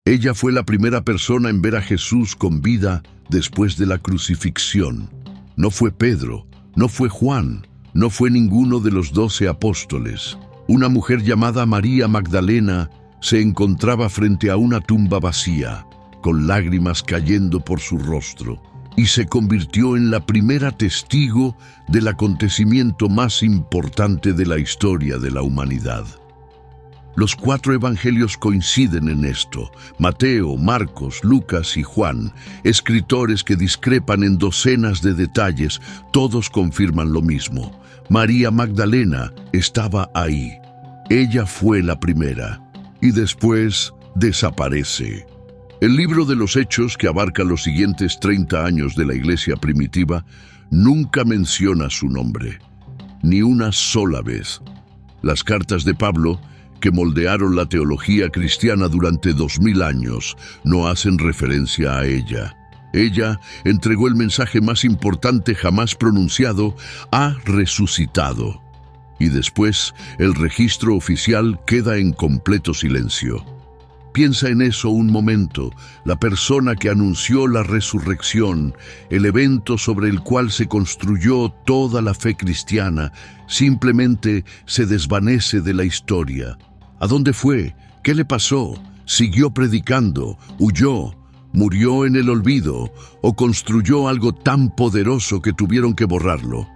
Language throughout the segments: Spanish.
Ella fue la primera persona en ver a Jesús con vida después de la crucifixión. No fue Pedro, no fue Juan, no fue ninguno de los 12 apóstoles. Una mujer llamada María Magdalena se encontraba frente a una tumba vacía, con lágrimas cayendo por su rostro, y se convirtió en la primera testigo del acontecimiento más importante de la historia de la humanidad. Los 4 evangelios coinciden en esto: Mateo, Marcos, Lucas y Juan, escritores que discrepan en docenas de detalles, todos confirman lo mismo. María Magdalena estaba ahí. Ella fue la primera, y después desaparece. El libro de los Hechos, que abarca los siguientes 30 años de la iglesia primitiva, nunca menciona su nombre, ni una sola vez. Las cartas de Pablo, que moldearon la teología cristiana durante 2000 años, no hacen referencia a ella. Ella entregó el mensaje más importante jamás pronunciado: ha resucitado. Y después, el registro oficial queda en completo silencio. Piensa en eso un momento: la persona que anunció la resurrección, el evento sobre el cual se construyó toda la fe cristiana, simplemente se desvanece de la historia. ¿A dónde fue? ¿Qué le pasó? ¿Siguió predicando? ¿Huyó? ¿Murió en el olvido? ¿O construyó algo tan poderoso que tuvieron que borrarlo?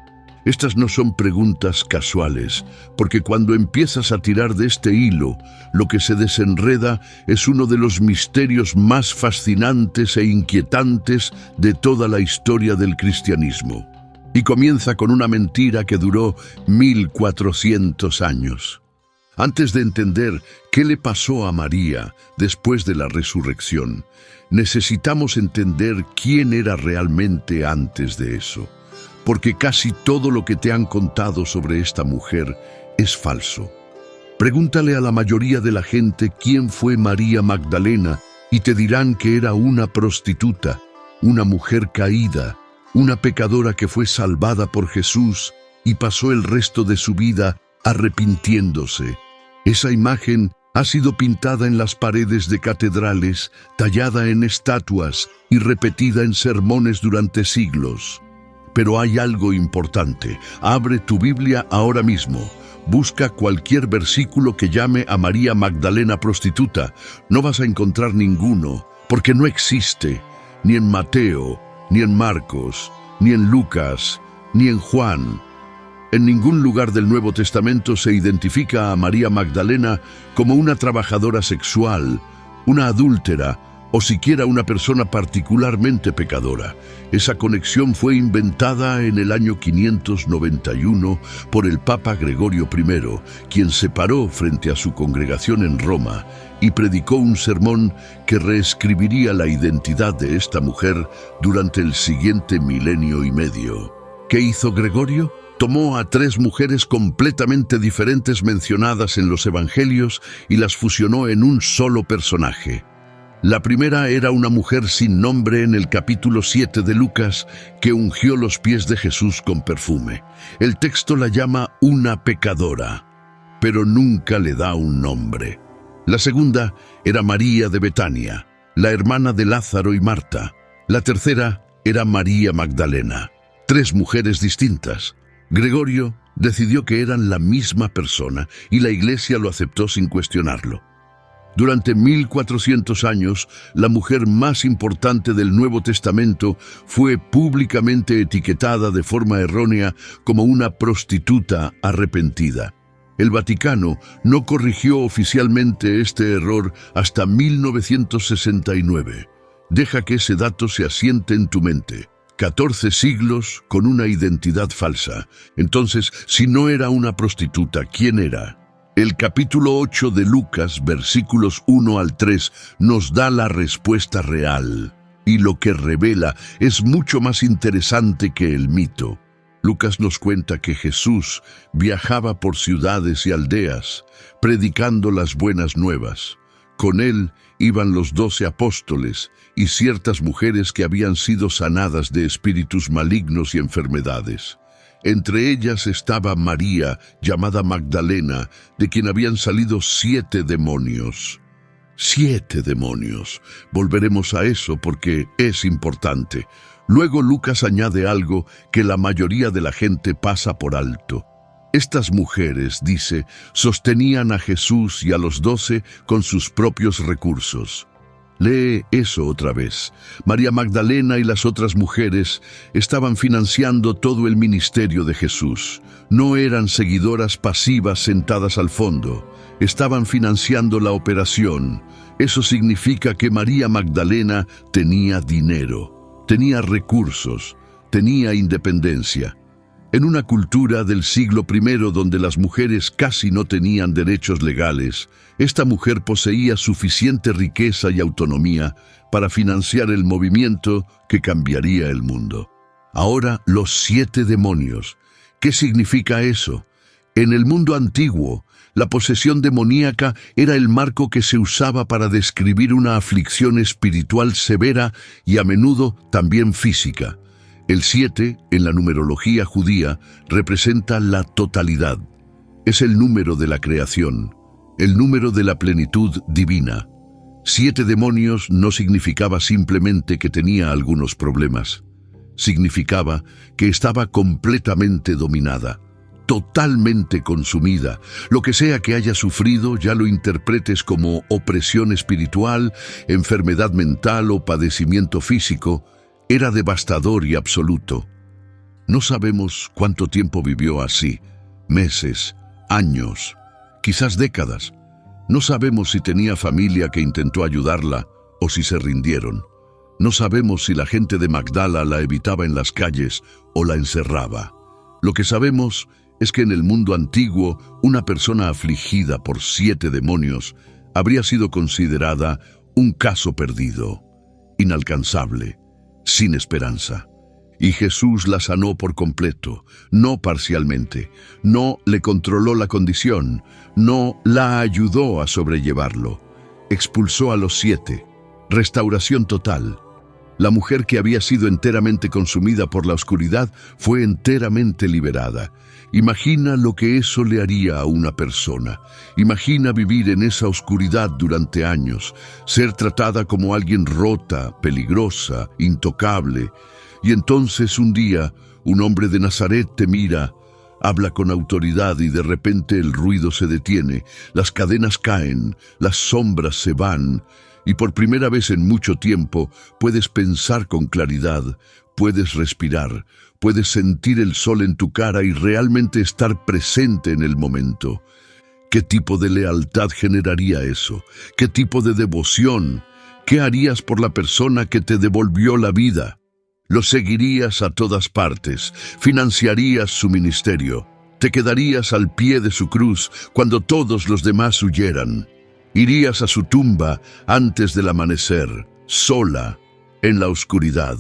Estas no son preguntas casuales, porque cuando empiezas a tirar de este hilo, lo que se desenreda es uno de los misterios más fascinantes e inquietantes de toda la historia del cristianismo. Y comienza con una mentira que duró 1400 años. Antes de entender qué le pasó a María después de la resurrección, necesitamos entender quién era realmente antes de eso, porque casi todo lo que te han contado sobre esta mujer es falso. Pregúntale a la mayoría de la gente quién fue María Magdalena y te dirán que era una prostituta, una mujer caída, una pecadora que fue salvada por Jesús y pasó el resto de su vida arrepintiéndose. Esa imagen ha sido pintada en las paredes de catedrales, tallada en estatuas y repetida en sermones durante siglos. Pero hay algo importante. Abre tu Biblia ahora mismo. Busca cualquier versículo que llame a María Magdalena prostituta. No vas a encontrar ninguno, porque no existe, ni en Mateo, ni en Marcos, ni en Lucas, ni en Juan. En ningún lugar del Nuevo Testamento se identifica a María Magdalena como una trabajadora sexual, una adúltera o siquiera una persona particularmente pecadora. Esa conexión fue inventada en el año 591 por el Papa Gregorio I, quien se paró frente a su congregación en Roma y predicó un sermón que reescribiría la identidad de esta mujer durante el siguiente milenio y medio. ¿Qué hizo Gregorio? Tomó a 3 mujeres completamente diferentes mencionadas en los evangelios y las fusionó en un solo personaje. La primera era una mujer sin nombre en el capítulo 7 de Lucas que ungió los pies de Jesús con perfume. El texto la llama una pecadora, pero nunca le da un nombre. La segunda era María de Betania, la hermana de Lázaro y Marta. La tercera era María Magdalena. 3 mujeres distintas. Gregorio decidió que eran la misma persona y la Iglesia lo aceptó sin cuestionarlo. Durante 1400 años, la mujer más importante del Nuevo Testamento fue públicamente etiquetada de forma errónea como una prostituta arrepentida. El Vaticano no corrigió oficialmente este error hasta 1969. Deja que ese dato se asiente en tu mente. 14 siglos con una identidad falsa. Entonces, si no era una prostituta, ¿quién era? El capítulo 8 de Lucas, versículos 1 al 3, nos da la respuesta real. Y lo que revela es mucho más interesante que el mito. Lucas nos cuenta que Jesús viajaba por ciudades y aldeas, predicando las buenas nuevas. Con él iban los 12 apóstoles y ciertas mujeres que habían sido sanadas de espíritus malignos y enfermedades. Entre ellas estaba María, llamada Magdalena, de quien habían salido 7 demonios. 7 demonios. Volveremos a eso porque es importante. Luego Lucas añade algo que la mayoría de la gente pasa por alto. Estas mujeres, dice, sostenían a Jesús y a los 12 con sus propios recursos. Lee eso otra vez. María Magdalena y las otras mujeres estaban financiando todo el ministerio de Jesús. No eran seguidoras pasivas sentadas al fondo. Estaban financiando la operación. Eso significa que María Magdalena tenía dinero, tenía recursos, tenía independencia. En una cultura del siglo I donde las mujeres casi no tenían derechos legales, esta mujer poseía suficiente riqueza y autonomía para financiar el movimiento que cambiaría el mundo. Ahora, los 7 demonios. ¿Qué significa eso? En el mundo antiguo, la posesión demoníaca era el marco que se usaba para describir una aflicción espiritual severa y a menudo también física. El 7, en la numerología judía, representa la totalidad. Es el número de la creación, el número de la plenitud divina. 7 demonios no significaba simplemente que tenía algunos problemas. Significaba que estaba completamente dominada, totalmente consumida. Lo que sea que haya sufrido, ya lo interpretes como opresión espiritual, enfermedad mental o padecimiento físico, era devastador y absoluto. No sabemos cuánto tiempo vivió así, meses, años, quizás décadas. No sabemos si tenía familia que intentó ayudarla o si se rindieron. No sabemos si la gente de Magdala la evitaba en las calles o la encerraba. Lo que sabemos es que en el mundo antiguo, una persona afligida por 7 demonios habría sido considerada un caso perdido, inalcanzable, sin esperanza. Y Jesús la sanó por completo, no parcialmente. No le controló la condición, no la ayudó a sobrellevarlo. Expulsó a los 7. Restauración total. La mujer que había sido enteramente consumida por la oscuridad fue enteramente liberada. Imagina lo que eso le haría a una persona. Imagina vivir en esa oscuridad durante años, ser tratada como alguien rota, peligrosa, intocable. Y entonces un día, un hombre de Nazaret te mira, habla con autoridad y de repente el ruido se detiene, las cadenas caen, las sombras se van, y por primera vez en mucho tiempo puedes pensar con claridad, puedes respirar, puedes sentir el sol en tu cara y realmente estar presente en el momento. ¿Qué tipo de lealtad generaría eso? ¿Qué tipo de devoción? ¿Qué harías por la persona que te devolvió la vida? Lo seguirías a todas partes, financiarías su ministerio, te quedarías al pie de su cruz cuando todos los demás huyeran. Irías a su tumba antes del amanecer, sola, en la oscuridad.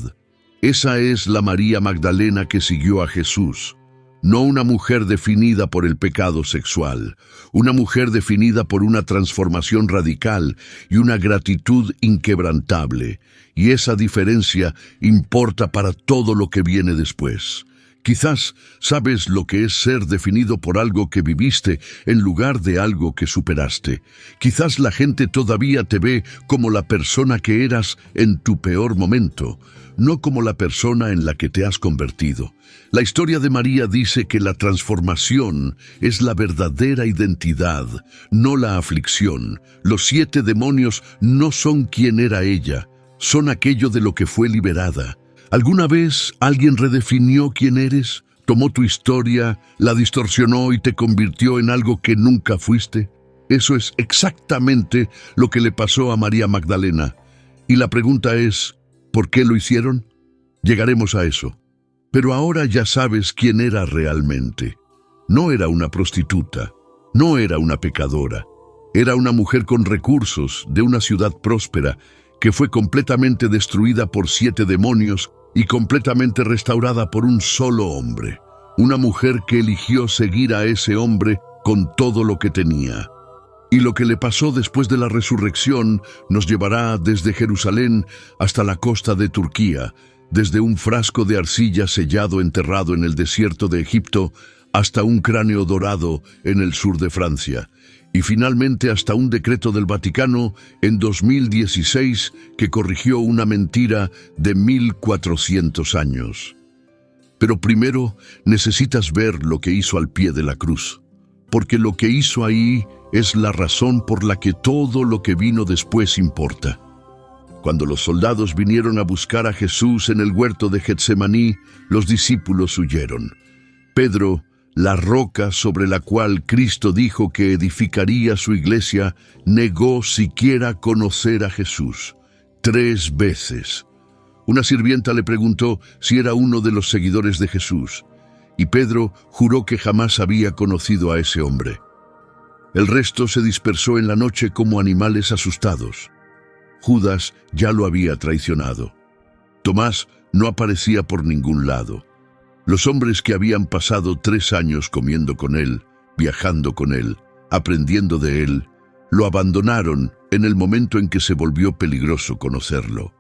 Esa es la María Magdalena que siguió a Jesús. No una mujer definida por el pecado sexual, una mujer definida por una transformación radical y una gratitud inquebrantable. Y esa diferencia importa para todo lo que viene después. Quizás sabes lo que es ser definido por algo que viviste en lugar de algo que superaste. Quizás la gente todavía te ve como la persona que eras en tu peor momento, no como la persona en la que te has convertido. La historia de María dice que la transformación es la verdadera identidad, no la aflicción. Los 7 demonios no son quien era ella, son aquello de lo que fue liberada. ¿Alguna vez alguien redefinió quién eres? ¿Tomó tu historia, la distorsionó y te convirtió en algo que nunca fuiste? Eso es exactamente lo que le pasó a María Magdalena. Y la pregunta es, ¿por qué lo hicieron? Llegaremos a eso. Pero ahora ya sabes quién era realmente. No era una prostituta, no era una pecadora. Era una mujer con recursos de una ciudad próspera que fue completamente destruida por 7 demonios y completamente restaurada por un solo hombre. Una mujer que eligió seguir a ese hombre con todo lo que tenía. Y lo que le pasó después de la resurrección nos llevará desde Jerusalén hasta la costa de Turquía, desde un frasco de arcilla sellado enterrado en el desierto de Egipto hasta un cráneo dorado en el sur de Francia. y finalmente hasta un decreto del Vaticano en 2016 que corrigió una mentira de 1400 años. Pero primero necesitas ver lo que hizo al pie de la cruz, porque lo que hizo ahí es la razón por la que todo lo que vino después importa. Cuando los soldados vinieron a buscar a Jesús en el huerto de Getsemaní, los discípulos huyeron. Pedro, la roca sobre la cual Cristo dijo que edificaría su iglesia, negó siquiera conocer a Jesús 3 veces. Una sirvienta le preguntó si era uno de los seguidores de Jesús, y Pedro juró que jamás había conocido a ese hombre. El resto se dispersó en la noche como animales asustados. Judas ya lo había traicionado. Tomás no aparecía por ningún lado. Los hombres que habían pasado 3 años comiendo con él, viajando con él, aprendiendo de él, lo abandonaron en el momento en que se volvió peligroso conocerlo.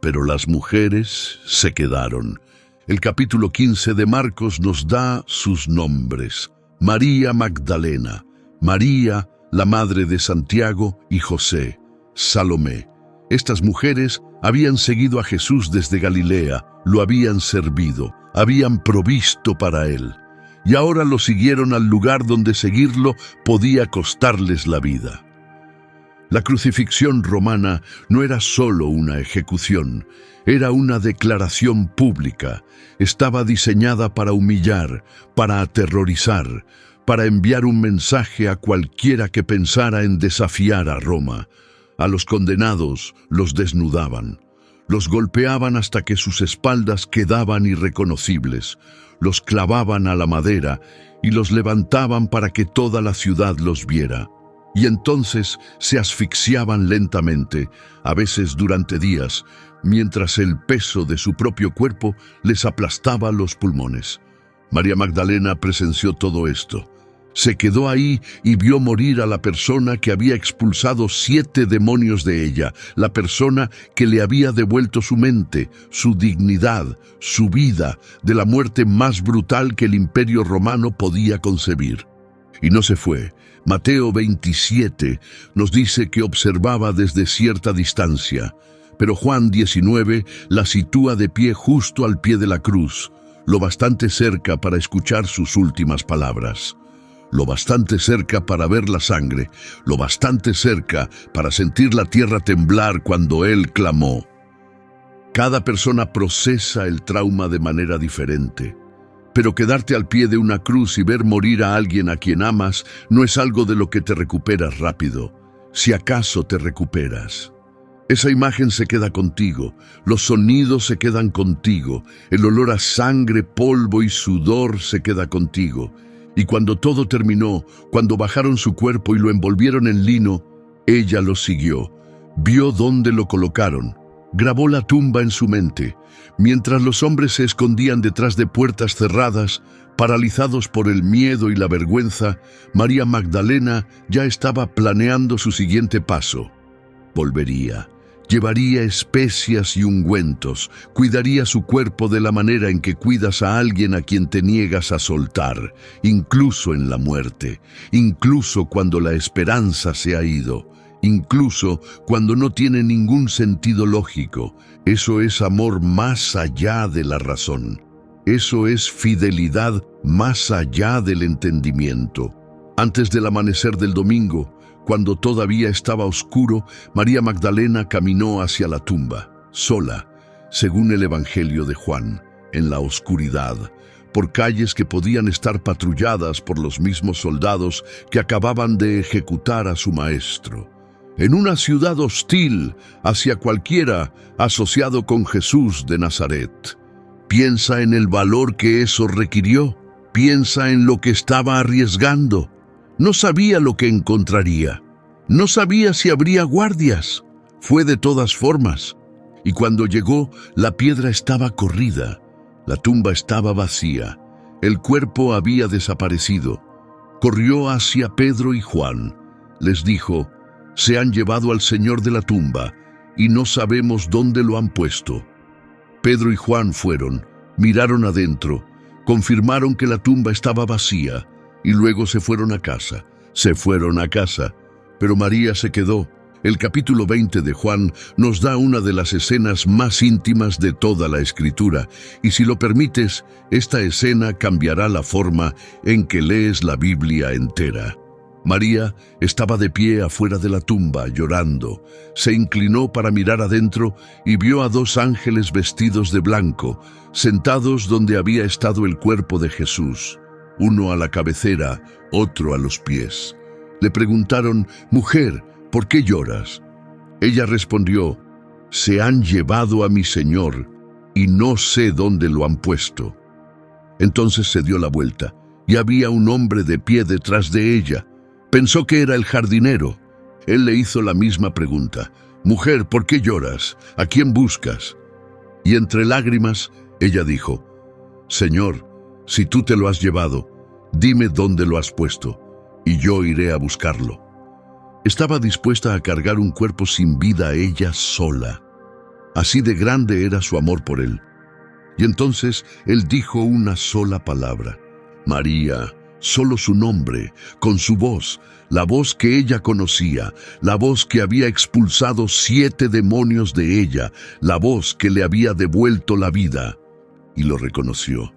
Pero las mujeres se quedaron. El capítulo 15 de Marcos nos da sus nombres: María Magdalena, María, la madre de Santiago y José, Salomé. Estas mujeres habían seguido a Jesús desde Galilea, lo habían servido, habían provisto para él, y ahora lo siguieron al lugar donde seguirlo podía costarles la vida. La crucifixión romana no era solo una ejecución, era una declaración pública. Estaba diseñada para humillar, para aterrorizar, para enviar un mensaje a cualquiera que pensara en desafiar a Roma. A los condenados los desnudaban, los golpeaban hasta que sus espaldas quedaban irreconocibles, los clavaban a la madera y los levantaban para que toda la ciudad los viera. Y entonces se asfixiaban lentamente, a veces durante días, mientras el peso de su propio cuerpo les aplastaba los pulmones. María Magdalena presenció todo esto. Se quedó ahí y vio morir a la persona que había expulsado 7 demonios de ella, la persona que le había devuelto su mente, su dignidad, su vida, de la muerte más brutal que el Imperio Romano podía concebir. Y no se fue. Mateo 27 nos dice que observaba desde cierta distancia, pero Juan 19 la sitúa de pie justo al pie de la cruz, lo bastante cerca para escuchar sus últimas palabras. Lo bastante cerca para ver la sangre, lo bastante cerca para sentir la tierra temblar cuando él clamó. Cada persona procesa el trauma de manera diferente, pero quedarte al pie de una cruz y ver morir a alguien a quien amas no es algo de lo que te recuperas rápido, si acaso te recuperas. Esa imagen se queda contigo, los sonidos se quedan contigo, el olor a sangre, polvo y sudor se queda contigo. Y cuando todo terminó, cuando bajaron su cuerpo y lo envolvieron en lino, ella lo siguió, vio dónde lo colocaron, grabó la tumba en su mente. Mientras los hombres se escondían detrás de puertas cerradas, paralizados por el miedo y la vergüenza, María Magdalena ya estaba planeando su siguiente paso. Volvería. Llevaría especias y ungüentos, cuidaría su cuerpo de la manera en que cuidas a alguien a quien te niegas a soltar, incluso en la muerte, incluso cuando la esperanza se ha ido, incluso cuando no tiene ningún sentido lógico. Eso es amor más allá de la razón. Eso es fidelidad más allá del entendimiento. Antes del amanecer del domingo, cuando todavía estaba oscuro, María Magdalena caminó hacia la tumba, sola, según el Evangelio de Juan, en la oscuridad, por calles que podían estar patrulladas por los mismos soldados que acababan de ejecutar a su maestro. En una ciudad hostil hacia cualquiera asociado con Jesús de Nazaret. Piensa en el valor que eso requirió. Piensa en lo que estaba arriesgando. No sabía lo que encontraría. No sabía si habría guardias. Fue de todas formas. Y cuando llegó, la piedra estaba corrida. La tumba estaba vacía. El cuerpo había desaparecido. Corrió hacia Pedro y Juan. Les dijo: «Se han llevado al Señor de la tumba, y no sabemos dónde lo han puesto». Pedro y Juan fueron, miraron adentro, confirmaron que la tumba estaba vacía, y luego se fueron a casa, Se fueron a casa, pero María se quedó. El capítulo 20 de Juan nos da una de las escenas más íntimas de toda la Escritura, y si lo permites, esta escena cambiará la forma en que lees la Biblia entera. María estaba de pie afuera de la tumba, llorando. Se inclinó para mirar adentro y vio a 2 ángeles vestidos de blanco, sentados donde había estado el cuerpo de Jesús, uno a la cabecera, otro a los pies. Le preguntaron: «Mujer, ¿por qué lloras?». Ella respondió: «Se han llevado a mi Señor y no sé dónde lo han puesto». Entonces se dio la vuelta y había un hombre de pie detrás de ella. Pensó que era el jardinero. Él le hizo la misma pregunta: «Mujer, ¿por qué lloras? ¿A quién buscas?». Y entre lágrimas, ella dijo: «Señor, si tú te lo has llevado, dime dónde lo has puesto, y yo iré a buscarlo». Estaba dispuesta a cargar un cuerpo sin vida ella sola. Así de grande era su amor por él. Y entonces él dijo una sola palabra: «María». Solo su nombre, con su voz, la voz que ella conocía, la voz que había expulsado 7 demonios de ella, la voz que le había devuelto la vida. Y lo reconoció.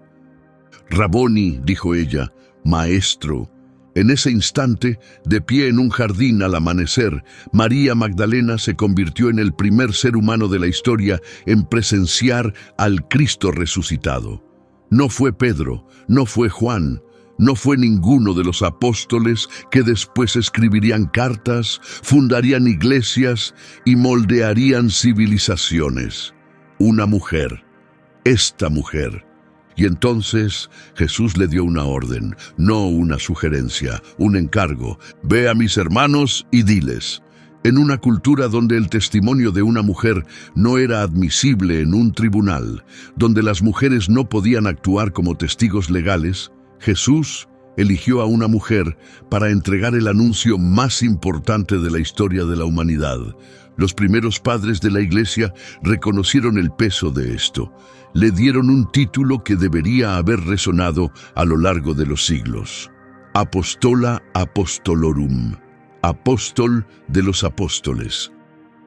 «Raboni», dijo ella, «maestro». En ese instante, de pie en un jardín al amanecer, María Magdalena se convirtió en el primer ser humano de la historia en presenciar al Cristo resucitado. No fue Pedro, no fue Juan, no fue ninguno de los apóstoles que después escribirían cartas, fundarían iglesias y moldearían civilizaciones. Una mujer, esta mujer. Y entonces Jesús le dio una orden, no una sugerencia, un encargo: «Ve a mis hermanos y diles». En una cultura donde el testimonio de una mujer no era admisible en un tribunal, donde las mujeres no podían actuar como testigos legales, Jesús eligió a una mujer para entregar el anuncio más importante de la historia de la humanidad. Los primeros padres de la Iglesia reconocieron el peso de esto. Le dieron un título que debería haber resonado a lo largo de los siglos: Apostola Apostolorum, apóstol de los apóstoles.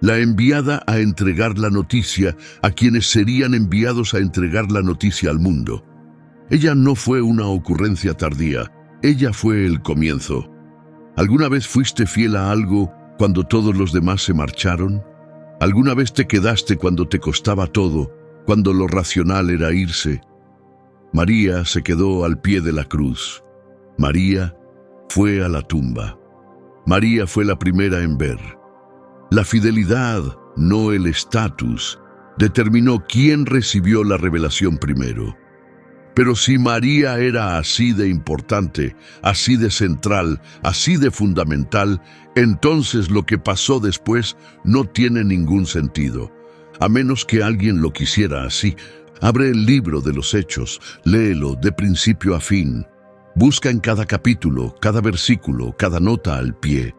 La enviada a entregar la noticia a quienes serían enviados a entregar la noticia al mundo. Ella no fue una ocurrencia tardía, ella fue el comienzo. ¿Alguna vez fuiste fiel a algo cuando todos los demás se marcharon? ¿Alguna vez te quedaste cuando te costaba todo, cuando lo racional era irse? María se quedó al pie de la cruz. María fue a la tumba. María fue la primera en ver. La fidelidad, no el estatus, determinó quién recibió la revelación primero. Pero si María era así de importante, así de central, así de fundamental, entonces lo que pasó después no tiene ningún sentido, a menos que alguien lo quisiera así. Abre el libro de los Hechos, léelo de principio a fin. Busca en cada capítulo, cada versículo, cada nota al pie.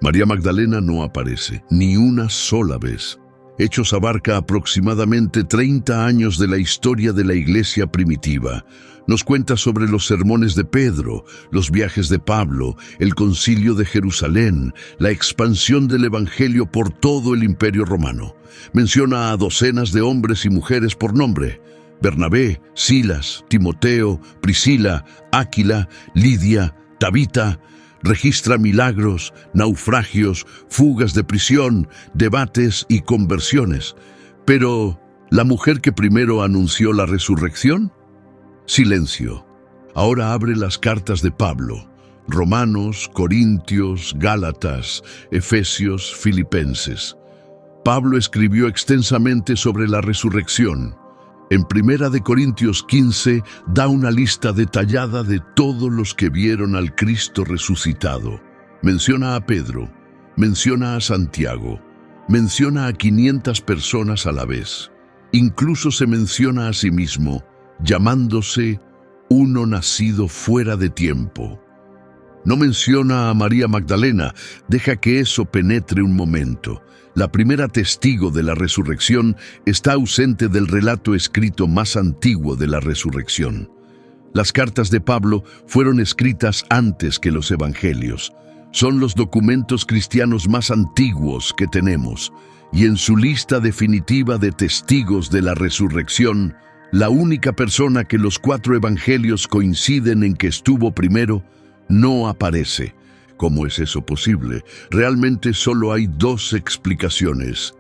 María Magdalena no aparece, ni una sola vez. Hechos abarca aproximadamente 30 años de la historia de la iglesia primitiva. Nos cuenta sobre los sermones de Pedro, los viajes de Pablo, el concilio de Jerusalén, la expansión del evangelio por todo el imperio romano. Menciona a docenas de hombres y mujeres por nombre: Bernabé, Silas, Timoteo, Priscila, Áquila, Lidia, Tabita. Registra milagros, naufragios, fugas de prisión, debates y conversiones. Pero, ¿la mujer que primero anunció la resurrección? Silencio. Ahora abre las cartas de Pablo: Romanos, Corintios, Gálatas, Efesios, Filipenses. Pablo escribió extensamente sobre la resurrección. En 1 Corintios 15 da una lista detallada de todos los que vieron al Cristo resucitado. Menciona a Pedro, menciona a Santiago, menciona a 500 personas a la vez. Incluso se menciona a sí mismo, llamándose uno nacido fuera de tiempo. No menciona a María Magdalena, deja que eso penetre un momento. La primera testigo de la resurrección está ausente del relato escrito más antiguo de la resurrección. Las cartas de Pablo fueron escritas antes que los evangelios. Son los documentos cristianos más antiguos que tenemos, y en su lista definitiva de testigos de la resurrección, la única persona que los 4 evangelios coinciden en que estuvo primero no aparece. ¿Cómo es eso posible? Realmente solo hay 2 explicaciones.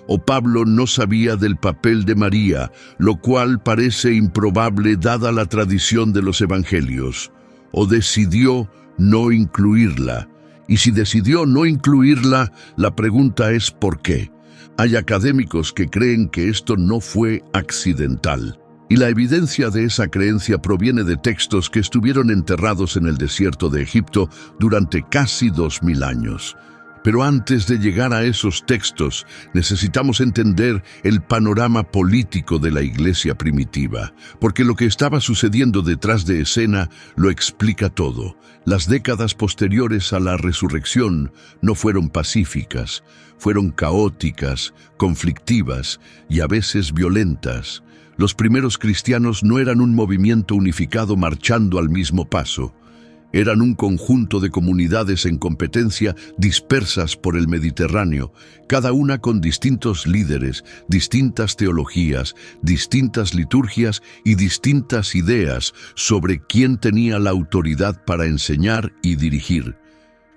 O Pablo no sabía del papel de María, lo cual parece improbable dada la tradición de los evangelios, o decidió no incluirla. Y si decidió no incluirla, la pregunta es ¿por qué? Hay académicos que creen que esto no fue accidental. Y la evidencia de esa creencia proviene de textos que estuvieron enterrados en el desierto de Egipto durante casi 2000 años. Pero antes de llegar a esos textos, necesitamos entender el panorama político de la iglesia primitiva, porque lo que estaba sucediendo detrás de escena lo explica todo. Las décadas posteriores a la resurrección no fueron pacíficas, fueron caóticas, conflictivas y a veces violentas. Los primeros cristianos no eran un movimiento unificado marchando al mismo paso. Eran un conjunto de comunidades en competencia dispersas por el Mediterráneo, cada una con distintos líderes, distintas teologías, distintas liturgias y distintas ideas sobre quién tenía la autoridad para enseñar y dirigir.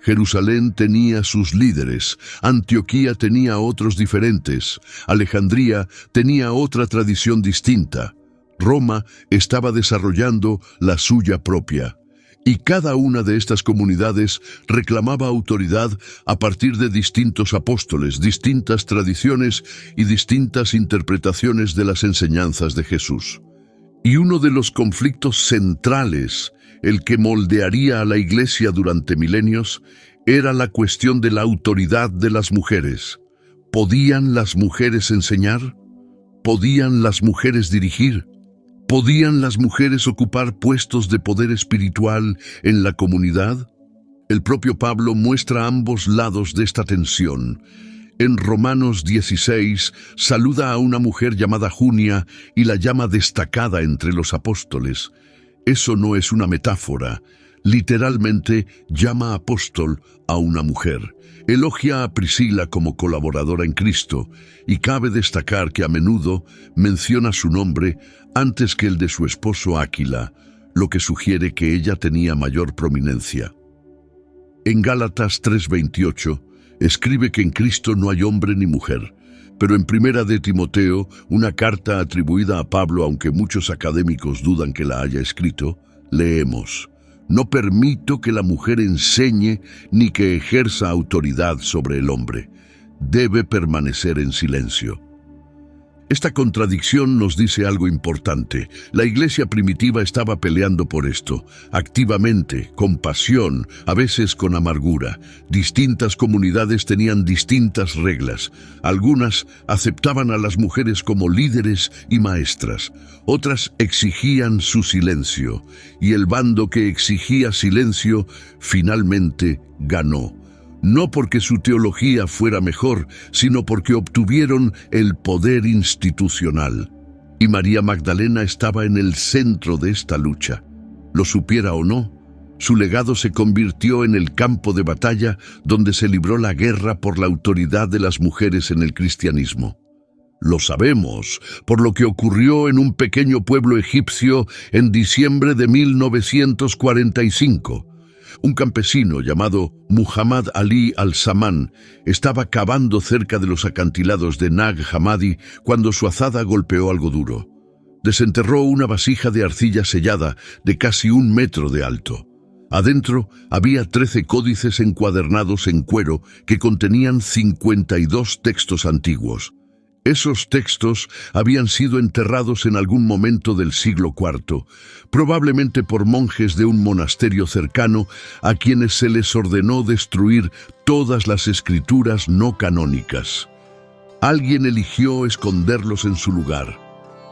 Jerusalén tenía sus líderes, Antioquía tenía otros diferentes, Alejandría tenía otra tradición distinta, Roma estaba desarrollando la suya propia. Y cada una de estas comunidades reclamaba autoridad a partir de distintos apóstoles, distintas tradiciones y distintas interpretaciones de las enseñanzas de Jesús. Y uno de los conflictos centrales, el que moldearía a la Iglesia durante milenios, era la cuestión de la autoridad de las mujeres. ¿Podían las mujeres enseñar? ¿Podían las mujeres dirigir? ¿Podían las mujeres ocupar puestos de poder espiritual en la comunidad? El propio Pablo muestra ambos lados de esta tensión. En Romanos 16 saluda a una mujer llamada Junia y la llama destacada entre los apóstoles. Eso no es una metáfora. Literalmente llama apóstol a una mujer. Elogia a Priscila como colaboradora en Cristo y cabe destacar que a menudo menciona su nombre antes que el de su esposo Áquila, lo que sugiere que ella tenía mayor prominencia. En Gálatas 3:28 escribe que en Cristo no hay hombre ni mujer, pero en Primera de Timoteo, una carta atribuida a Pablo, aunque muchos académicos dudan que la haya escrito, leemos: «No permito que la mujer enseñe ni que ejerza autoridad sobre el hombre. Debe permanecer en silencio». Esta contradicción nos dice algo importante. La iglesia primitiva estaba peleando por esto, activamente, con pasión, a veces con amargura. Distintas comunidades tenían distintas reglas. Algunas aceptaban a las mujeres como líderes y maestras. Otras exigían su silencio. Y el bando que exigía silencio finalmente ganó. No porque su teología fuera mejor, sino porque obtuvieron el poder institucional. Y María Magdalena estaba en el centro de esta lucha. Lo supiera o no, su legado se convirtió en el campo de batalla donde se libró la guerra por la autoridad de las mujeres en el cristianismo. Lo sabemos, por lo que ocurrió en un pequeño pueblo egipcio en diciembre de 1945. Un campesino llamado Muhammad Ali al-Samán estaba cavando cerca de los acantilados de Nag Hammadi cuando su azada golpeó algo duro. Desenterró una vasija de arcilla sellada de casi 1 metro de alto. Adentro había 13 códices encuadernados en cuero que contenían 52 textos antiguos. Esos textos habían sido enterrados en algún momento del siglo IV, probablemente por monjes de un monasterio cercano a quienes se les ordenó destruir todas las escrituras no canónicas. Alguien eligió esconderlos en su lugar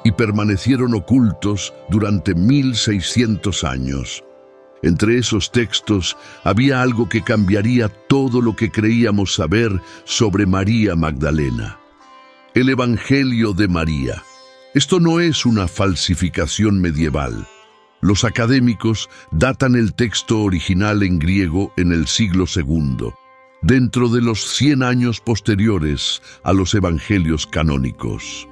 y permanecieron ocultos durante 1600 años. Entre esos textos había algo que cambiaría todo lo que creíamos saber sobre María Magdalena. El Evangelio de María. Esto no es una falsificación medieval. Los académicos datan el texto original en griego en el siglo II, dentro de los 100 años posteriores a los evangelios canónicos.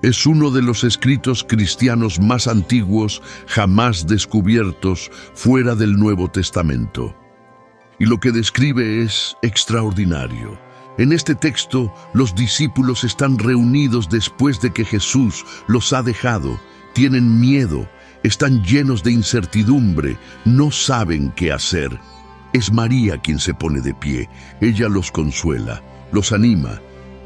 Es uno de los escritos cristianos más antiguos jamás descubiertos fuera del Nuevo Testamento. Y lo que describe es extraordinario. En este texto, los discípulos están reunidos después de que Jesús los ha dejado. Tienen miedo, están llenos de incertidumbre, no saben qué hacer. Es María quien se pone de pie. Ella los consuela, los anima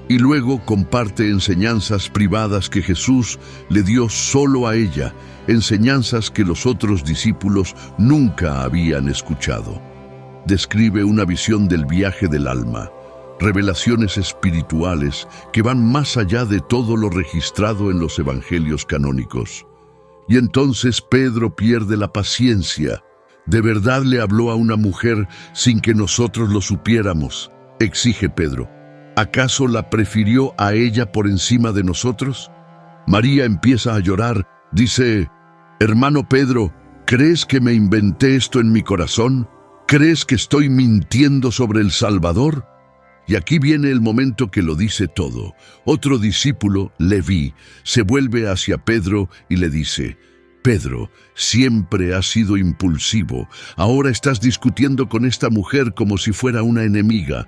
y luego comparte enseñanzas privadas que Jesús le dio solo a ella, enseñanzas que los otros discípulos nunca habían escuchado. Describe una visión del viaje del alma, revelaciones espirituales que van más allá de todo lo registrado en los evangelios canónicos. Y entonces Pedro pierde la paciencia. ¿De verdad le habló a una mujer sin que nosotros lo supiéramos?, exige Pedro. ¿Acaso la prefirió a ella por encima de nosotros? María empieza a llorar. Dice: «Hermano Pedro, ¿crees que me inventé esto en mi corazón? ¿Crees que estoy mintiendo sobre el Salvador?». Y aquí viene el momento que lo dice todo. Otro discípulo, Leví, se vuelve hacia Pedro y le dice: «Pedro, siempre has sido impulsivo. Ahora estás discutiendo con esta mujer como si fuera una enemiga.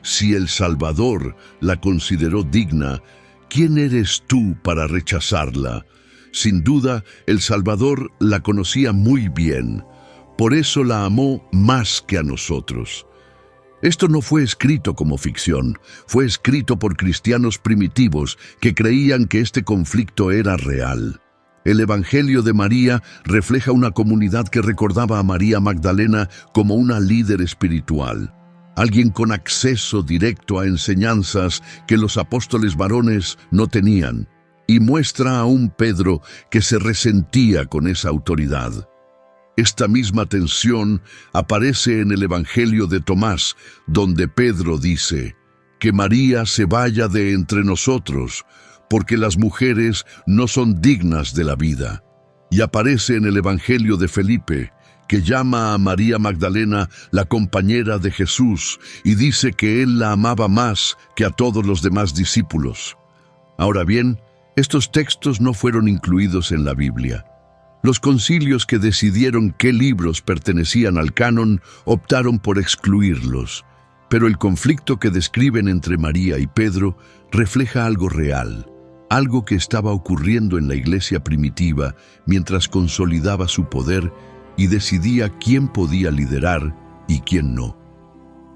Si el Salvador la consideró digna, ¿quién eres tú para rechazarla?». Sin duda, el Salvador la conocía muy bien. Por eso la amó más que a nosotros. Esto no fue escrito como ficción, fue escrito por cristianos primitivos que creían que este conflicto era real. El Evangelio de María refleja una comunidad que recordaba a María Magdalena como una líder espiritual, alguien con acceso directo a enseñanzas que los apóstoles varones no tenían, y muestra a un Pedro que se resentía con esa autoridad. Esta misma tensión aparece en el Evangelio de Tomás, donde Pedro dice: «Que María se vaya de entre nosotros, porque las mujeres no son dignas de la vida». Y aparece en el Evangelio de Felipe, que llama a María Magdalena la compañera de Jesús y dice que él la amaba más que a todos los demás discípulos. Ahora bien, estos textos no fueron incluidos en la Biblia. Los concilios que decidieron qué libros pertenecían al canon optaron por excluirlos, pero el conflicto que describen entre María y Pedro refleja algo real, algo que estaba ocurriendo en la iglesia primitiva mientras consolidaba su poder y decidía quién podía liderar y quién no.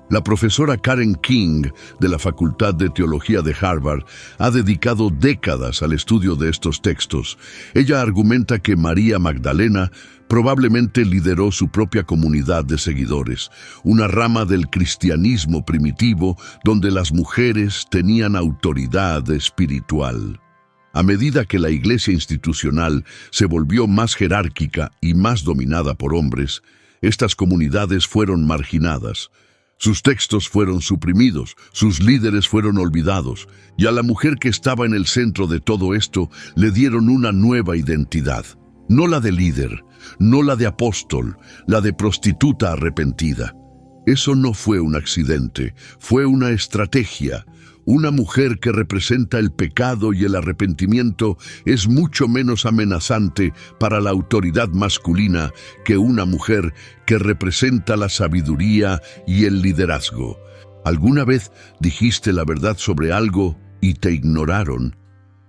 La profesora Karen King, de la Facultad de Teología de Harvard, ha dedicado décadas al estudio de estos textos. Ella argumenta que María Magdalena probablemente lideró su propia comunidad de seguidores, una rama del cristianismo primitivo donde las mujeres tenían autoridad espiritual. A medida que la iglesia institucional se volvió más jerárquica y más dominada por hombres, estas comunidades fueron marginadas. Sus textos fueron suprimidos, sus líderes fueron olvidados, y a la mujer que estaba en el centro de todo esto le dieron una nueva identidad. No la de líder, no la de apóstol, la de prostituta arrepentida. Eso no fue un accidente, fue una estrategia. Una mujer que representa el pecado y el arrepentimiento es mucho menos amenazante para la autoridad masculina que una mujer que representa la sabiduría y el liderazgo. ¿Alguna vez dijiste la verdad sobre algo y te ignoraron?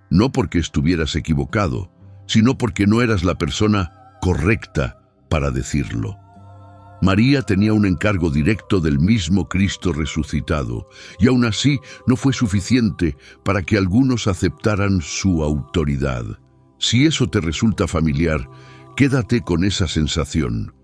No porque estuvieras equivocado, sino porque no eras la persona correcta para decirlo. María tenía un encargo directo del mismo Cristo resucitado, y aún así no fue suficiente para que algunos aceptaran su autoridad. Si eso te resulta familiar, quédate con esa sensación,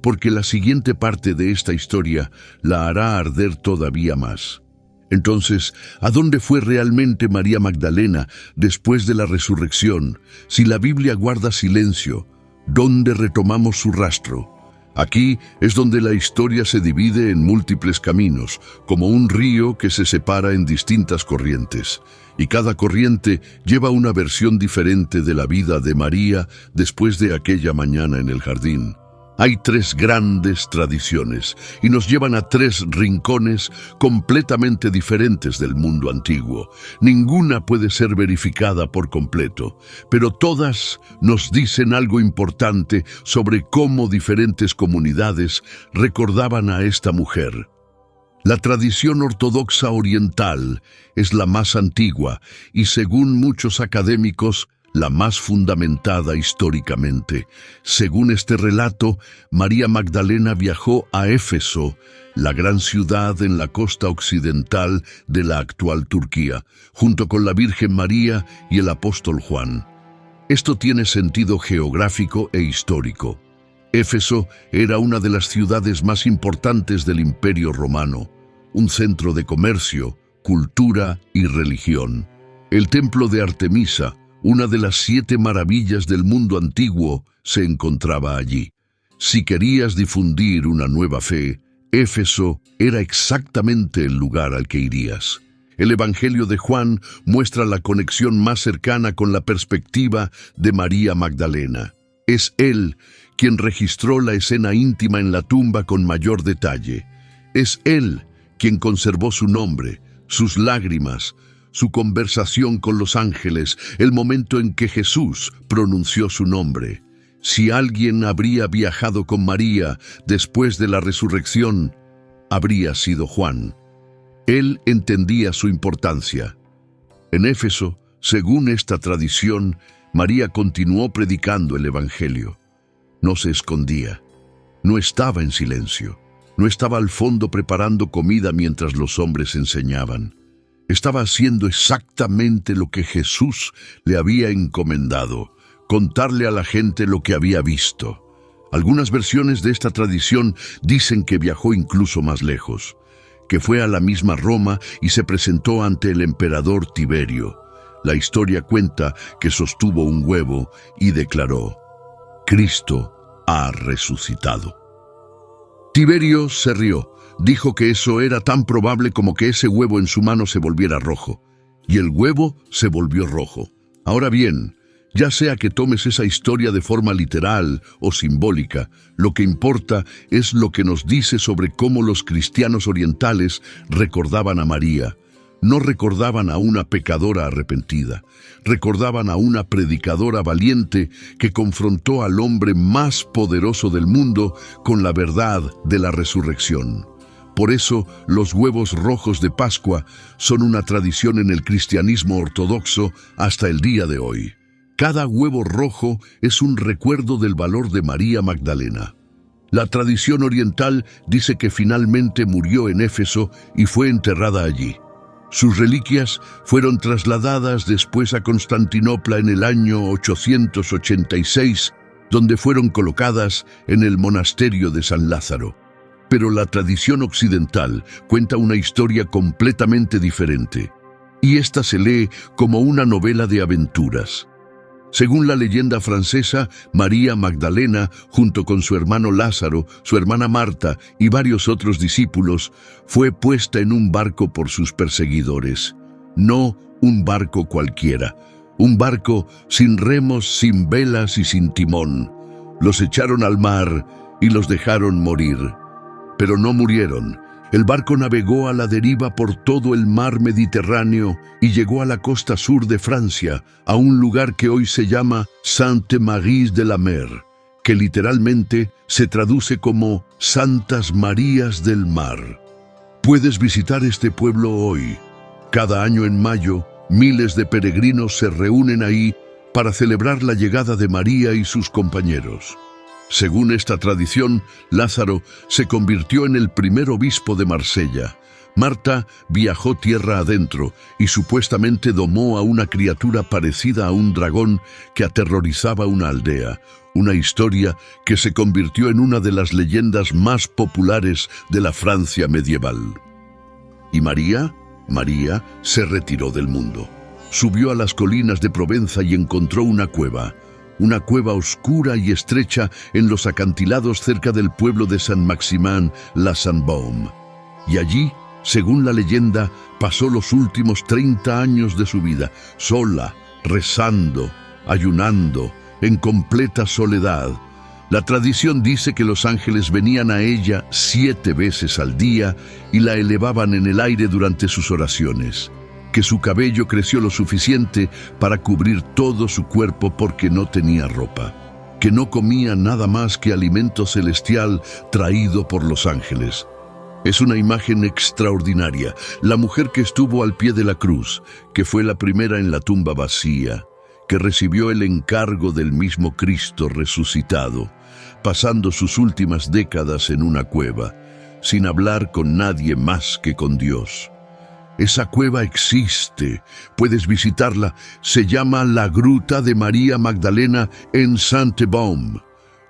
porque la siguiente parte de esta historia la hará arder todavía más. Entonces, ¿a dónde fue realmente María Magdalena después de la resurrección? Si la Biblia guarda silencio, ¿dónde retomamos su rastro? Aquí es donde la historia se divide en múltiples caminos, como un río que se separa en distintas corrientes, y cada corriente lleva una versión diferente de la vida de María después de aquella mañana en el jardín. Hay tres grandes tradiciones y nos llevan a tres rincones completamente diferentes del mundo antiguo. Ninguna puede ser verificada por completo, pero todas nos dicen algo importante sobre cómo diferentes comunidades recordaban a esta mujer. La tradición ortodoxa oriental es la más antigua y, según muchos académicos, la más fundamentada históricamente. Según este relato, María Magdalena viajó a Éfeso, la gran ciudad en la costa occidental de la actual Turquía, junto con la Virgen María y el apóstol Juan. Esto tiene sentido geográfico e histórico. Éfeso era una de las ciudades más importantes del Imperio Romano, un centro de comercio, cultura y religión. El templo de Artemisa, una de las 7 maravillas del mundo antiguo, se encontraba allí. Si querías difundir una nueva fe, Éfeso era exactamente el lugar al que irías. El Evangelio de Juan muestra la conexión más cercana con la perspectiva de María Magdalena. Es él quien registró la escena íntima en la tumba con mayor detalle. Es él quien conservó su nombre, sus lágrimas, su conversación con los ángeles, el momento en que Jesús pronunció su nombre. Si alguien habría viajado con María después de la resurrección, habría sido Juan. Él entendía su importancia. En Éfeso, según esta tradición, María continuó predicando el Evangelio. No se escondía, no estaba en silencio, no estaba al fondo preparando comida mientras los hombres enseñaban. Estaba haciendo exactamente lo que Jesús le había encomendado, contarle a la gente lo que había visto. Algunas versiones de esta tradición dicen que viajó incluso más lejos, que fue a la misma Roma y se presentó ante el emperador Tiberio. La historia cuenta que sostuvo un huevo y declaró: «Cristo ha resucitado». Tiberio se rió. Dijo que eso era tan probable como que ese huevo en su mano se volviera rojo. Y el huevo se volvió rojo. Ahora bien, ya sea que tomes esa historia de forma literal o simbólica, lo que importa es lo que nos dice sobre cómo los cristianos orientales recordaban a María. No recordaban a una pecadora arrepentida, recordaban a una predicadora valiente que confrontó al hombre más poderoso del mundo con la verdad de la resurrección. Por eso, los huevos rojos de Pascua son una tradición en el cristianismo ortodoxo hasta el día de hoy. Cada huevo rojo es un recuerdo del valor de María Magdalena. La tradición oriental dice que finalmente murió en Éfeso y fue enterrada allí. Sus reliquias fueron trasladadas después a Constantinopla en el año 886, donde fueron colocadas en el monasterio de San Lázaro. Pero la tradición occidental cuenta una historia completamente diferente, y esta se lee como una novela de aventuras. Según la leyenda francesa, María Magdalena, junto con su hermano Lázaro, su hermana Marta y varios otros discípulos, fue puesta en un barco por sus perseguidores. No un barco cualquiera, un barco sin remos, sin velas y sin timón. Los echaron al mar y los dejaron morir. Pero no murieron. El barco navegó a la deriva por todo el mar Mediterráneo y llegó a la costa sur de Francia, a un lugar que hoy se llama Sainte-Marie-de-la-Mer, que literalmente se traduce como Santas Marías del Mar. Puedes visitar este pueblo hoy. Cada año en mayo, miles de peregrinos se reúnen ahí para celebrar la llegada de María y sus compañeros. Según esta tradición, Lázaro se convirtió en el primer obispo de Marsella. Marta viajó tierra adentro y supuestamente domó a una criatura parecida a un dragón que aterrorizaba una aldea, una historia que se convirtió en una de las leyendas más populares de la Francia medieval. ¿Y María? María se retiró del mundo. Subió a las colinas de Provenza y encontró una cueva, una cueva oscura y estrecha en los acantilados cerca del pueblo de Saint-Maximin-la-Sainte-Baume. Y allí, según la leyenda, pasó los últimos 30 años de su vida, sola, rezando, ayunando, en completa soledad. La tradición dice que los ángeles venían a ella 7 veces al día y la elevaban en el aire durante sus oraciones, que su cabello creció lo suficiente para cubrir todo su cuerpo porque no tenía ropa, que no comía nada más que alimento celestial traído por los ángeles. Es una imagen extraordinaria, la mujer que estuvo al pie de la cruz, que fue la primera en la tumba vacía, que recibió el encargo del mismo Cristo resucitado, pasando sus últimas décadas en una cueva, sin hablar con nadie más que con Dios. Esa cueva existe, puedes visitarla, se llama la Gruta de María Magdalena en Sainte-Baume.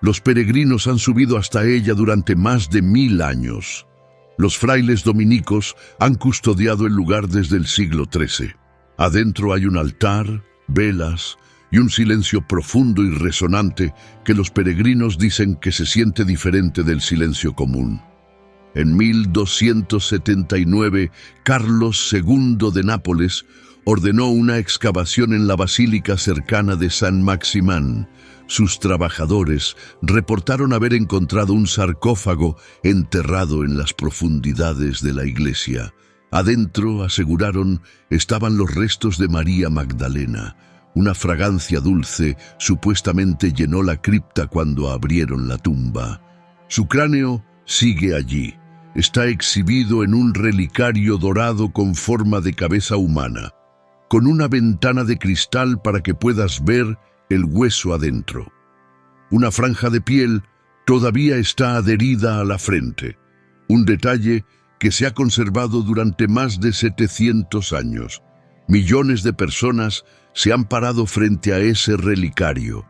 Los peregrinos han subido hasta ella durante más de 1000 años. Los frailes dominicos han custodiado el lugar desde el siglo XIII. Adentro hay un altar, velas y un silencio profundo y resonante que los peregrinos dicen que se siente diferente del silencio común. En 1279, Carlos II de Nápoles ordenó una excavación en la basílica cercana de Saint-Maximin. Sus trabajadores reportaron haber encontrado un sarcófago enterrado en las profundidades de la iglesia. Adentro, aseguraron, estaban los restos de María Magdalena. Una fragancia dulce supuestamente llenó la cripta cuando abrieron la tumba. Su cráneo sigue allí. Está exhibido en un relicario dorado con forma de cabeza humana, con una ventana de cristal para que puedas ver el hueso adentro. Una franja de piel todavía está adherida a la frente, un detalle que se ha conservado durante más de 700 años. Millones de personas se han parado frente a ese relicario.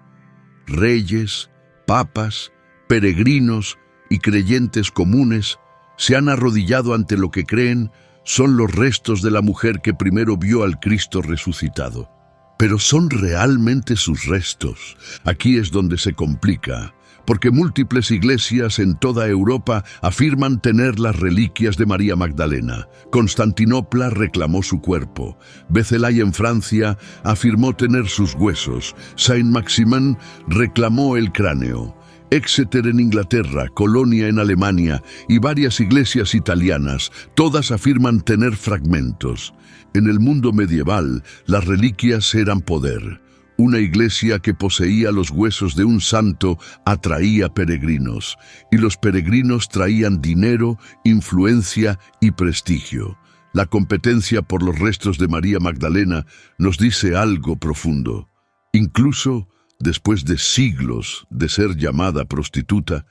Reyes, papas, peregrinos y creyentes comunes se han arrodillado ante lo que creen son los restos de la mujer que primero vio al Cristo resucitado. Pero ¿son realmente sus restos? Aquí es donde se complica, porque múltiples iglesias en toda Europa afirman tener las reliquias de María Magdalena. Constantinopla reclamó su cuerpo. Bézelay en Francia afirmó tener sus huesos. Saint-Maximin reclamó el cráneo. Exeter en Inglaterra, Colonia en Alemania y varias iglesias italianas, todas afirman tener fragmentos. En el mundo medieval, las reliquias eran poder. Una iglesia que poseía los huesos de un santo atraía peregrinos, y los peregrinos traían dinero, influencia y prestigio. La competencia por los restos de María Magdalena nos dice algo profundo. Incluso después de siglos de ser llamada prostituta,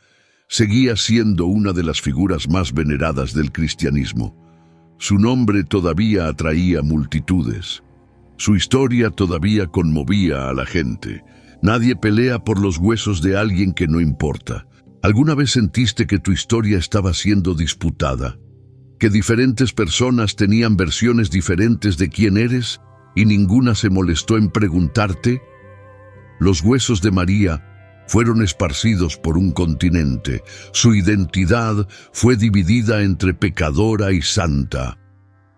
seguía siendo una de las figuras más veneradas del cristianismo. Su nombre todavía atraía multitudes. Su historia todavía conmovía a la gente. Nadie pelea por los huesos de alguien que no importa. ¿Alguna vez sentiste que tu historia estaba siendo disputada? ¿Que diferentes personas tenían versiones diferentes de quién eres y ninguna se molestó en preguntarte? Los huesos de María fueron esparcidos por un continente. Su identidad fue dividida entre pecadora y santa.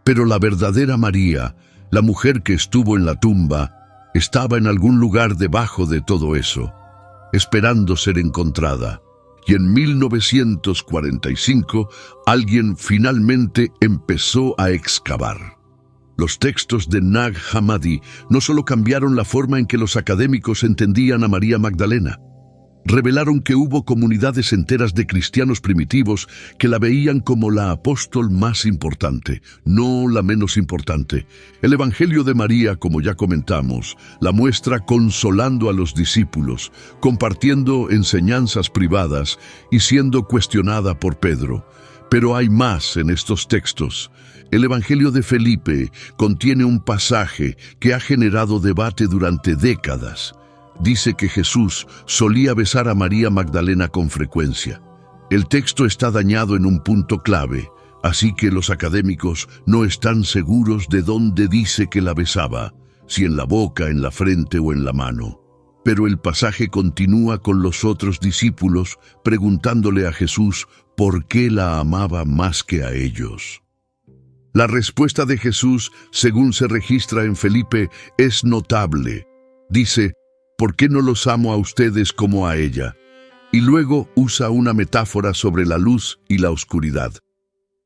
Pero la verdadera María, la mujer que estuvo en la tumba, estaba en algún lugar debajo de todo eso, esperando ser encontrada. Y en 1945, alguien finalmente empezó a excavar. Los textos de Nag Hammadi no solo cambiaron la forma en que los académicos entendían a María Magdalena, revelaron que hubo comunidades enteras de cristianos primitivos que la veían como la apóstol más importante, no la menos importante. El Evangelio de María, como ya comentamos, la muestra consolando a los discípulos, compartiendo enseñanzas privadas y siendo cuestionada por Pedro. Pero hay más en estos textos. El Evangelio de Felipe contiene un pasaje que ha generado debate durante décadas. Dice que Jesús solía besar a María Magdalena con frecuencia. El texto está dañado en un punto clave, así que los académicos no están seguros de dónde dice que la besaba, si en la boca, en la frente o en la mano. Pero el pasaje continúa con los otros discípulos preguntándole a Jesús por qué la amaba más que a ellos. La respuesta de Jesús, según se registra en Felipe, es notable. Dice, ¿por qué no los amo a ustedes como a ella? Y luego usa una metáfora sobre la luz y la oscuridad.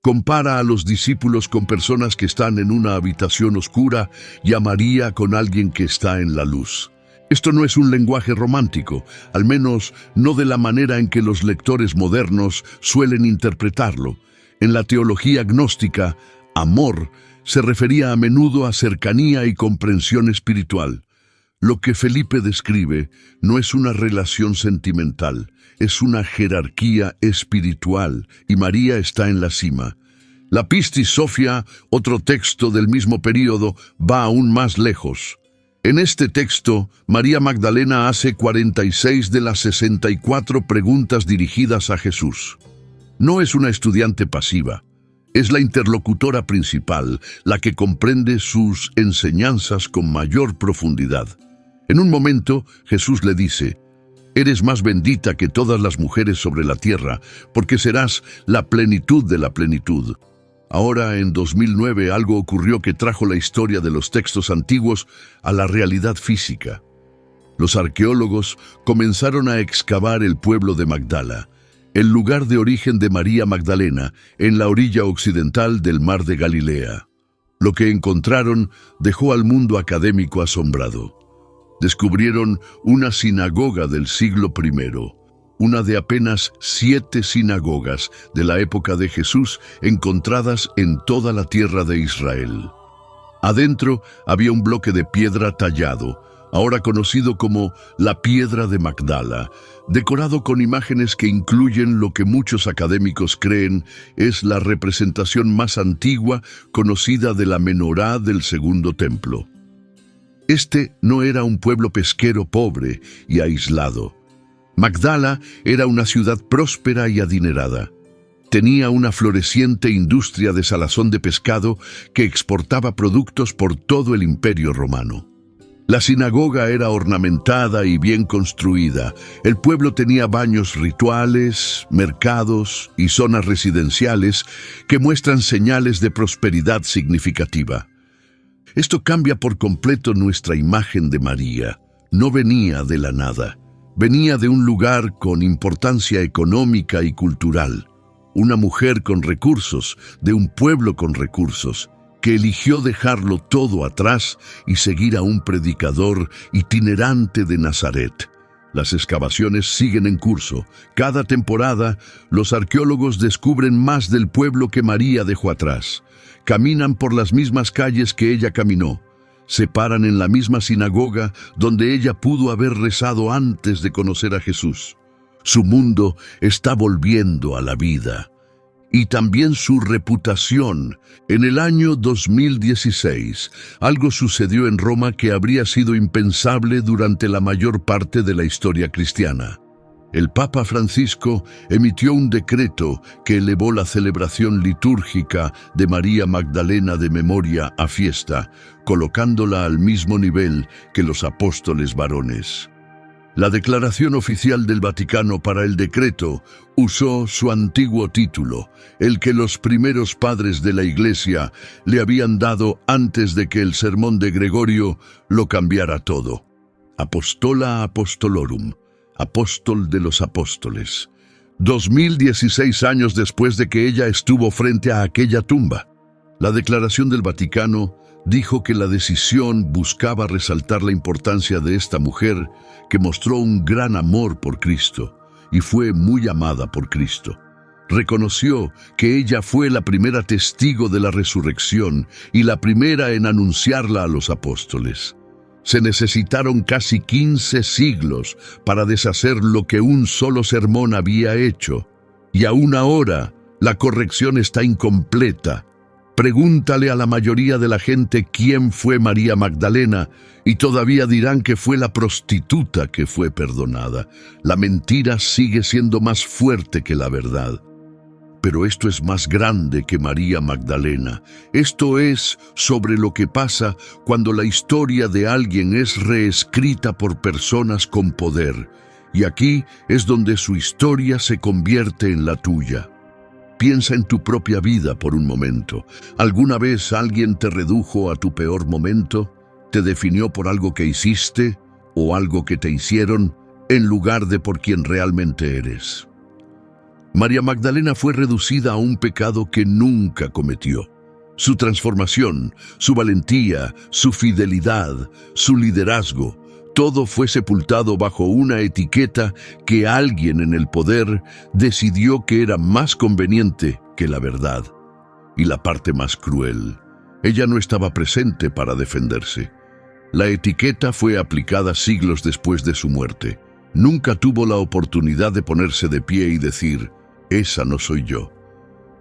Compara a los discípulos con personas que están en una habitación oscura y a María con alguien que está en la luz. Esto no es un lenguaje romántico, al menos no de la manera en que los lectores modernos suelen interpretarlo. En la teología gnóstica, amor se refería a menudo a cercanía y comprensión espiritual. Lo que Felipe describe no es una relación sentimental, es una jerarquía espiritual, y María está en la cima. La Pistis Sophia, otro texto del mismo período, va aún más lejos. En este texto, María Magdalena hace 46 de las 64 preguntas dirigidas a Jesús. No es una estudiante pasiva, es la interlocutora principal, la que comprende sus enseñanzas con mayor profundidad. En un momento, Jesús le dice, «Eres más bendita que todas las mujeres sobre la tierra, porque serás la plenitud de la plenitud». Ahora, en 2009, algo ocurrió que trajo la historia de los textos antiguos a la realidad física. Los arqueólogos comenzaron a excavar el pueblo de Magdala, el lugar de origen de María Magdalena, en la orilla occidental del mar de Galilea. Lo que encontraron dejó al mundo académico asombrado. Descubrieron una sinagoga del siglo I, una de apenas 7 sinagogas de la época de Jesús encontradas en toda la tierra de Israel. Adentro había un bloque de piedra tallado, ahora conocido como la Piedra de Magdala, decorado con imágenes que incluyen lo que muchos académicos creen es la representación más antigua conocida de la menorá del Segundo Templo. Este no era un pueblo pesquero pobre y aislado. Magdala era una ciudad próspera y adinerada. Tenía una floreciente industria de salazón de pescado que exportaba productos por todo el Imperio Romano. La sinagoga era ornamentada y bien construida. El pueblo tenía baños rituales, mercados y zonas residenciales que muestran señales de prosperidad significativa. Esto cambia por completo nuestra imagen de María. No venía de la nada. Venía de un lugar con importancia económica y cultural. Una mujer con recursos, de un pueblo con recursos, que eligió dejarlo todo atrás y seguir a un predicador itinerante de Nazaret. Las excavaciones siguen en curso. Cada temporada, los arqueólogos descubren más del pueblo que María dejó atrás. Caminan por las mismas calles que ella caminó. Se paran en la misma sinagoga donde ella pudo haber rezado antes de conocer a Jesús. Su mundo está volviendo a la vida. Y también su reputación. En el año 2016, algo sucedió en Roma que habría sido impensable durante la mayor parte de la historia cristiana. El Papa Francisco emitió un decreto que elevó la celebración litúrgica de María Magdalena de memoria a fiesta, colocándola al mismo nivel que los apóstoles varones. La declaración oficial del Vaticano para el decreto usó su antiguo título, el que los primeros padres de la Iglesia le habían dado antes de que el sermón de Gregorio lo cambiara todo. Apostola Apostolorum, apóstol de los apóstoles. 2016 años después de que ella estuvo frente a aquella tumba. La declaración del Vaticano dijo que la decisión buscaba resaltar la importancia de esta mujer que mostró un gran amor por Cristo y fue muy amada por Cristo. Reconoció que ella fue la primera testigo de la resurrección y la primera en anunciarla a los apóstoles. Se necesitaron casi 15 siglos para deshacer lo que un solo sermón había hecho. Y aún ahora, la corrección está incompleta. Pregúntale a la mayoría de la gente quién fue María Magdalena y todavía dirán que fue la prostituta que fue perdonada. La mentira sigue siendo más fuerte que la verdad. Pero esto es más grande que María Magdalena. Esto es sobre lo que pasa cuando la historia de alguien es reescrita por personas con poder. Y aquí es donde su historia se convierte en la tuya. Piensa en tu propia vida por un momento. ¿Alguna vez alguien te redujo a tu peor momento? ¿Te definió por algo que hiciste o algo que te hicieron en lugar de por quien realmente eres? María Magdalena fue reducida a un pecado que nunca cometió. Su transformación, su valentía, su fidelidad, su liderazgo, todo fue sepultado bajo una etiqueta que alguien en el poder decidió que era más conveniente que la verdad. Y la parte más cruel, ella no estaba presente para defenderse. La etiqueta fue aplicada siglos después de su muerte. Nunca tuvo la oportunidad de ponerse de pie y decir: esa no soy yo.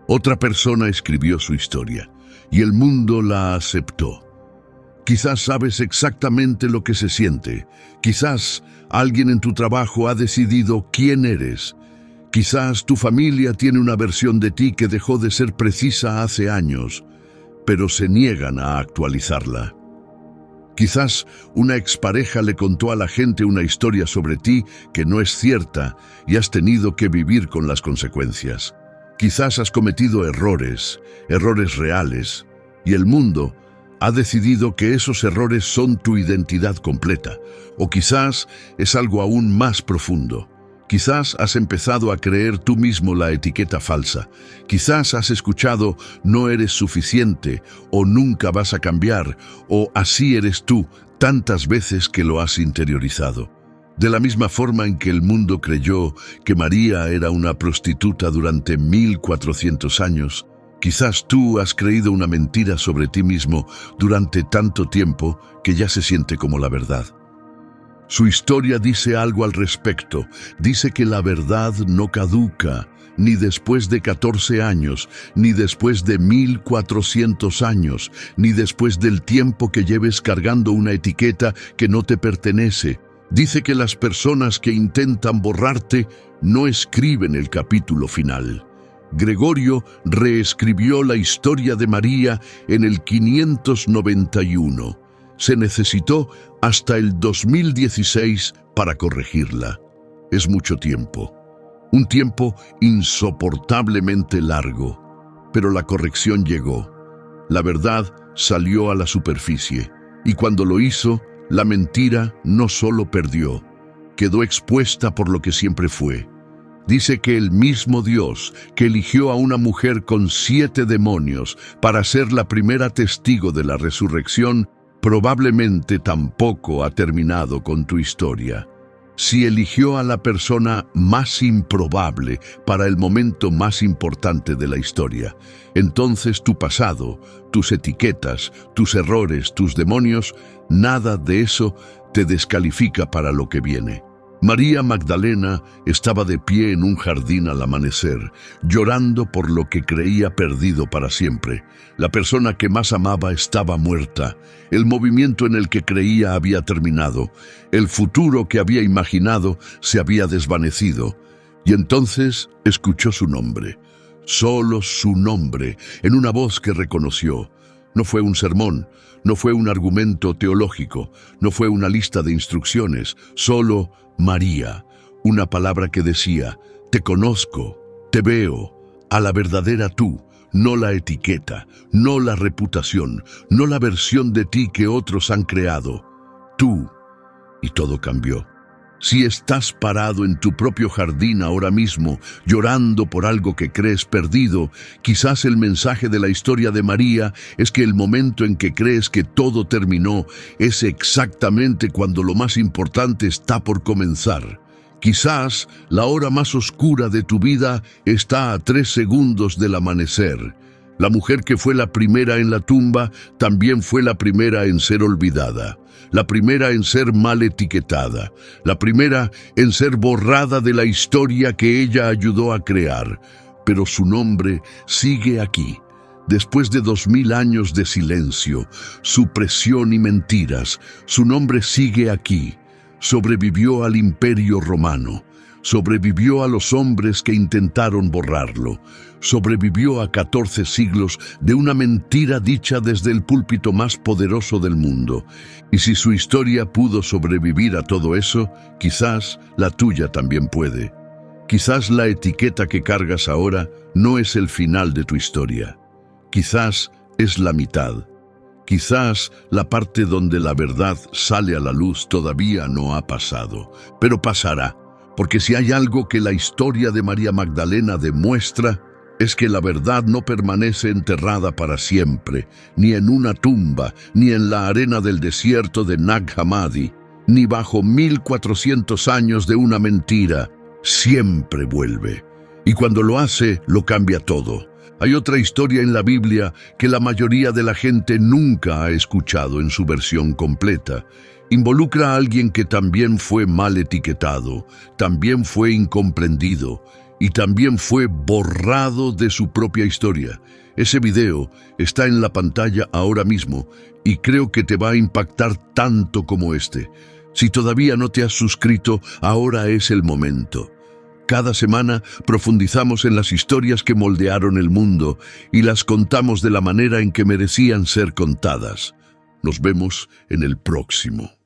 Otra persona escribió su historia y el mundo la aceptó. Quizás sabes exactamente lo que se siente. Quizás alguien en tu trabajo ha decidido quién eres. Quizás tu familia tiene una versión de ti que dejó de ser precisa hace años, pero se niegan a actualizarla. Quizás una expareja le contó a la gente una historia sobre ti que no es cierta y has tenido que vivir con las consecuencias. Quizás has cometido errores reales, y el mundo ha decidido que esos errores son tu identidad completa. O quizás es algo aún más profundo. Quizás has empezado a creer tú mismo la etiqueta falsa. Quizás has escuchado no eres suficiente o nunca vas a cambiar o así eres tú tantas veces que lo has interiorizado. De la misma forma en que el mundo creyó que María era una prostituta durante 1400 años, quizás tú has creído una mentira sobre ti mismo durante tanto tiempo que ya se siente como la verdad. Su historia dice algo al respecto. Dice que la verdad no caduca, ni después de 14 años, ni después de 1400 años, ni después del tiempo que lleves cargando una etiqueta que no te pertenece. Dice que las personas que intentan borrarte no escriben el capítulo final. Gregorio reescribió la historia de María en el 591. Se necesitó hasta el 2016 para corregirla. Es mucho tiempo. Un tiempo insoportablemente largo. Pero la corrección llegó. La verdad salió a la superficie. Y cuando lo hizo, la mentira no solo perdió, quedó expuesta por lo que siempre fue. Dice que el mismo Dios que eligió a una mujer con 7 demonios para ser la primera testigo de la resurrección, probablemente tampoco ha terminado con tu historia. Si eligió a la persona más improbable para el momento más importante de la historia, entonces tu pasado, tus etiquetas, tus errores, tus demonios, nada de eso te descalifica para lo que viene. María Magdalena estaba de pie en un jardín al amanecer, llorando por lo que creía perdido para siempre. La persona que más amaba estaba muerta. El movimiento en el que creía había terminado. El futuro que había imaginado se había desvanecido. Y entonces escuchó su nombre. Solo su nombre, en una voz que reconoció. No fue un sermón, no fue un argumento teológico, no fue una lista de instrucciones, solo María, una palabra que decía: te conozco, te veo, a la verdadera tú, no la etiqueta, no la reputación, no la versión de ti que otros han creado. Tú. Y todo cambió. Si estás parado en tu propio jardín ahora mismo, llorando por algo que crees perdido, quizás el mensaje de la historia de María es que el momento en que crees que todo terminó es exactamente cuando lo más importante está por comenzar. Quizás la hora más oscura de tu vida está a 3 segundos del amanecer. La mujer que fue la primera en la tumba también fue la primera en ser olvidada. La primera en ser mal etiquetada, la primera en ser borrada de la historia que ella ayudó a crear. Pero su nombre sigue aquí, después de 2000 años de silencio, supresión y mentiras. Su nombre sigue aquí. Sobrevivió al Imperio Romano, sobrevivió a los hombres que intentaron borrarlo, sobrevivió a 14 siglos de una mentira dicha desde el púlpito más poderoso del mundo. Y si su historia pudo sobrevivir a todo eso, quizás la tuya también puede. Quizás la etiqueta que cargas ahora no es el final de tu historia. Quizás es la mitad. Quizás la parte donde la verdad sale a la luz todavía no ha pasado, pero pasará, porque si hay algo que la historia de María Magdalena demuestra, es que la verdad no permanece enterrada para siempre, ni en una tumba, ni en la arena del desierto de Nag Hammadi, ni bajo 1400 años de una mentira. Siempre vuelve, y cuando lo hace, lo cambia todo. Hay otra historia en la Biblia que la mayoría de la gente nunca ha escuchado en su versión completa. Involucra a alguien que también fue mal etiquetado, también fue incomprendido y también fue borrado de su propia historia. Ese video está en la pantalla ahora mismo y creo que te va a impactar tanto como este. Si todavía no te has suscrito, ahora es el momento. Cada semana profundizamos en las historias que moldearon el mundo y las contamos de la manera en que merecían ser contadas. Nos vemos en el próximo.